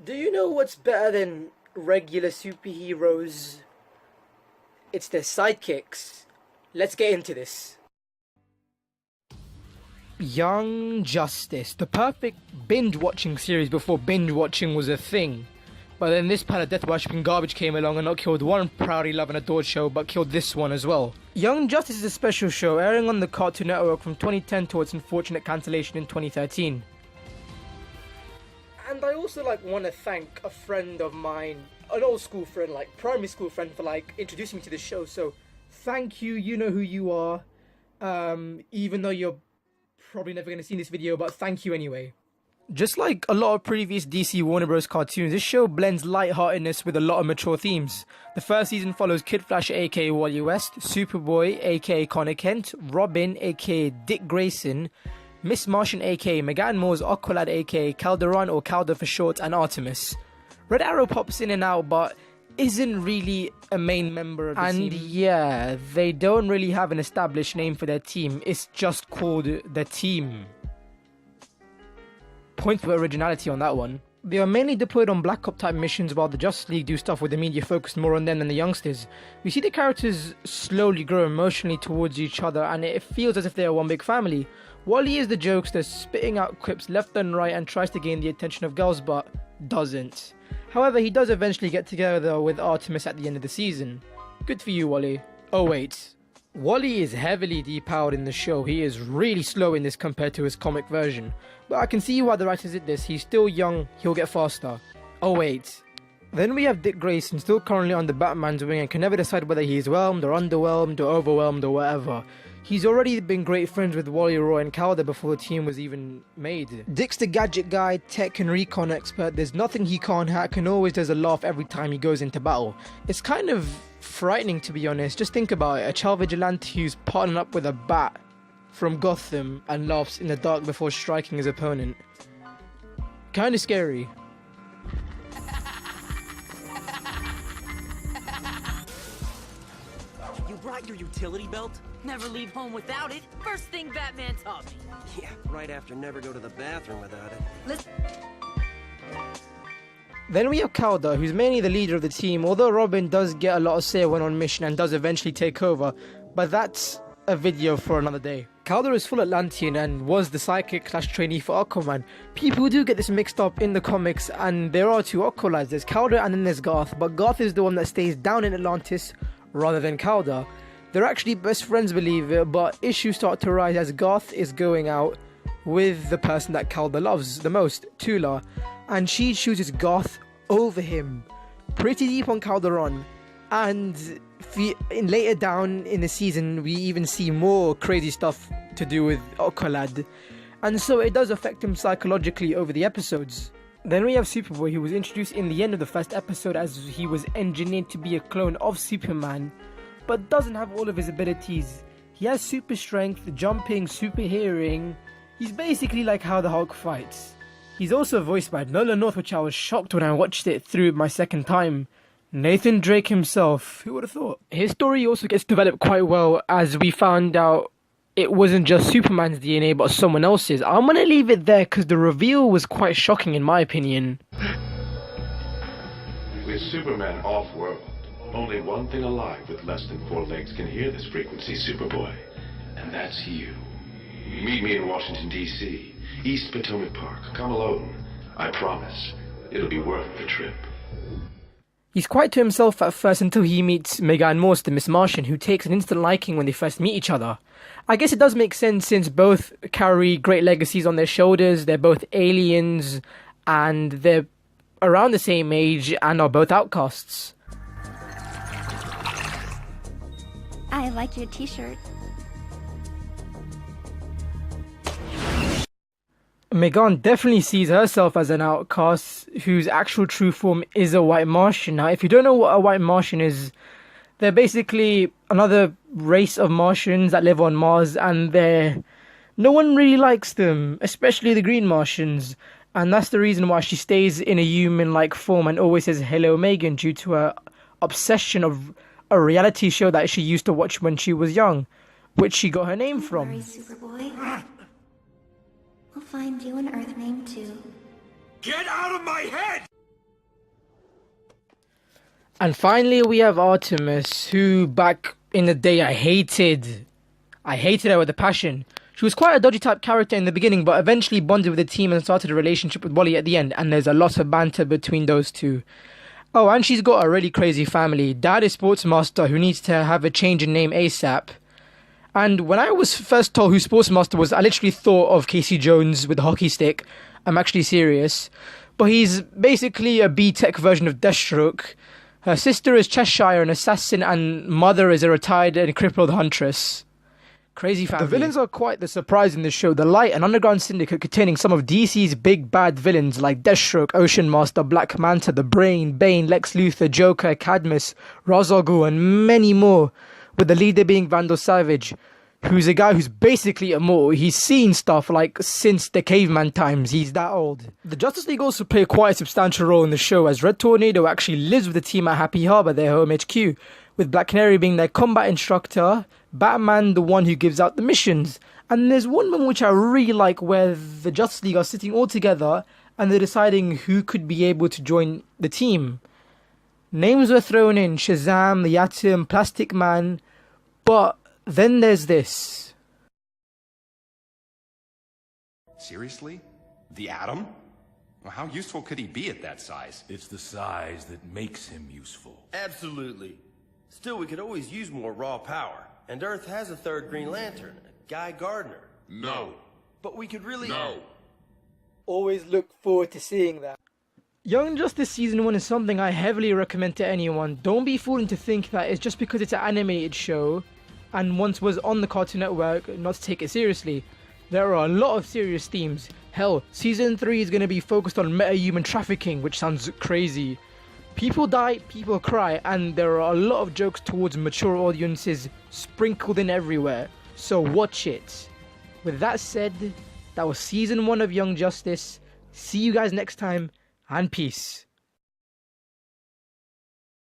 Do you know what's better than regular superheroes? It's their sidekicks. Let's get into this. Younge Justice, the perfect binge-watching series before binge-watching was a thing. But then this pile of death-worshipping garbage came along and not killed one proudly loved and adored show, but killed this one as well. Younge Justice is a special show airing on the Cartoon Network from 2010 to its unfortunate cancellation in 2013. And I also want to thank a friend of mine, an old school friend, primary school friend, for introducing me to this show. So thank you, you know who you are. Even though you're probably never going to see this video, but thank you anyway. Just like a lot of previous DC Warner Bros. Cartoons, this show blends lightheartedness with a lot of mature themes. The first season follows Kid Flash aka Wally West, Superboy aka Connor Kent, Robin aka Dick Grayson, Miss Martian aka Megan Moore's Aqualad aka Calderon or Calder for short, and Artemis. Red Arrow pops in and out but isn't really a main member of the team. And yeah, they don't really have an established name for their team, it's just called the Team. Points for originality on that one. They are mainly deployed on Black Op type missions while the Justice League do stuff with the media focused more on them than the youngsters. We see the characters slowly grow emotionally towards each other and it feels as if they are one big family. Wally is the jokester, spitting out quips left and right and tries to gain the attention of girls but doesn't. However, he does eventually get together with Artemis at the end of the season. Good for you, Wally. Oh wait. Wally is heavily depowered in the show. He is really slow in this compared to his comic version. But I can see why the writers did this. He's still young, he'll get faster. Oh wait. Then we have Dick Grayson, still currently on the Batman's wing and can never decide whether he is whelmed or underwhelmed or overwhelmed or whatever. He's already been great friends with Wally, Roy and Calder before the team was even made. Dick's the gadget guy, tech and recon expert. There's nothing he can't hack and always does a laugh every time he goes into battle. It's kind of frightening, to be honest. Just think about it, a child vigilante who's partnered up with a bat from Gotham and laughs in the dark before striking his opponent. Kinda scary. You brought your utility belt? Never leave home without it. First thing Batman taught me. Yeah, right after never go to the bathroom without it. Listen. Then we have Calder, who's mainly the leader of the team, although Robin does get a lot of say when on mission and does eventually take over, but that's a video for another day. Calder is full Atlantean and was the sidekick / trainee for Aquaman. People do get this mixed up in the comics and there are two Aqualads, there's Calder and then there's Garth, but Garth is the one that stays down in Atlantis rather than Calder. They're actually best friends, believe it, but issues start to rise as Garth is going out with the person that Calder loves the most, Tula, and she chooses Garth over him. Pretty deep on Calderon, and later down in the season we even see more crazy stuff to do with Aqualad, and so it does affect him psychologically over the episodes. Then we have Superboy, who was introduced in the end of the first episode as he was engineered to be a clone of Superman, but doesn't have all of his abilities. He has super strength, jumping, super hearing. He's basically like how the Hulk fights. He's also voiced by Nolan North, which I was shocked when I watched it through my second time. Nathan Drake himself, who would have thought? His story also gets developed quite well as we found out it wasn't just Superman's DNA but someone else's. I'm gonna leave it there because the reveal was quite shocking in my opinion. With Superman off-world, only one thing alive with less than 4 legs can hear this frequency, Superboy. And that's you. Meet me in Washington, D.C., East Potomac Park. Come alone. I promise. It'll be worth the trip. He's quite to himself at first until he meets Megan Moore, the Miss Martian, who takes an instant liking when they first meet each other. I guess it does make sense since both carry great legacies on their shoulders, they're both aliens, and they're around the same age and are both outcasts. I like your t-shirt. Megan definitely sees herself as an outcast whose actual true form is a white Martian. Now, if you don't know what a white Martian is, they're basically another race of Martians that live on Mars, and no one really likes them, especially the green Martians. And that's the reason why she stays in a human-like form and always says hello Megan, due to her obsession of a reality show that she used to watch when she was young, which she got her name from. Don't worry, Superboy. We'll find you an Earth name too. Get out of my head! And finally, we have Artemis, who back in the day I hated her with a passion. She was quite a dodgy type character in the beginning, but eventually bonded with the team and started a relationship with Wally at the end, and there's a lot of banter between those two. Oh, and she's got a really crazy family. Dad is Sportsmaster, who needs to have a change in name ASAP. And when I was first told who Sportsmaster was, I literally thought of Casey Jones with the hockey stick. I'm actually serious. But he's basically a B-Tech version of Deathstroke. Her sister is Cheshire, an assassin, and mother is a retired and crippled huntress. Crazy family. The villains are quite the surprise in this show. The light and underground syndicate containing some of DC's big bad villains like Deathstroke, Ocean Master, Black Manta, The Brain, Bane, Lex Luthor, Joker, Cadmus, Ra's al Ghul, and many more, with the leader being Vandal Savage, who's a guy who's basically immortal. He's seen stuff like since the caveman times. He's that old. The Justice League also play quite a substantial role in the show, as Red Tornado actually lives with the team at Happy Harbor, their home HQ, with Black Canary being their combat instructor, Batman the one who gives out the missions. And there's one moment which I really like where the Justice League are sitting all together and they're deciding who could be able to join the team. Names were thrown in: Shazam, the Atom, Plastic Man, but then there's this. Seriously? The Atom? Well, how useful could he be at that size? It's the size that makes him useful. Absolutely. Still, we could always use more raw power. And Earth has a third Green Lantern, Guy Gardner. No. But we could really... No. Always look forward to seeing that. Young Justice Season 1 is something I heavily recommend to anyone. Don't be fooled into think that it's just because it's an animated show and once was on the Cartoon Network not to take it seriously. There are a lot of serious themes. Hell, Season 3 is going to be focused on meta-human trafficking, which sounds crazy. People die, people cry, and there are a lot of jokes towards mature audiences sprinkled in everywhere. So watch it. With that said, that was Season 1 of Young Justice. See you guys next time, and peace.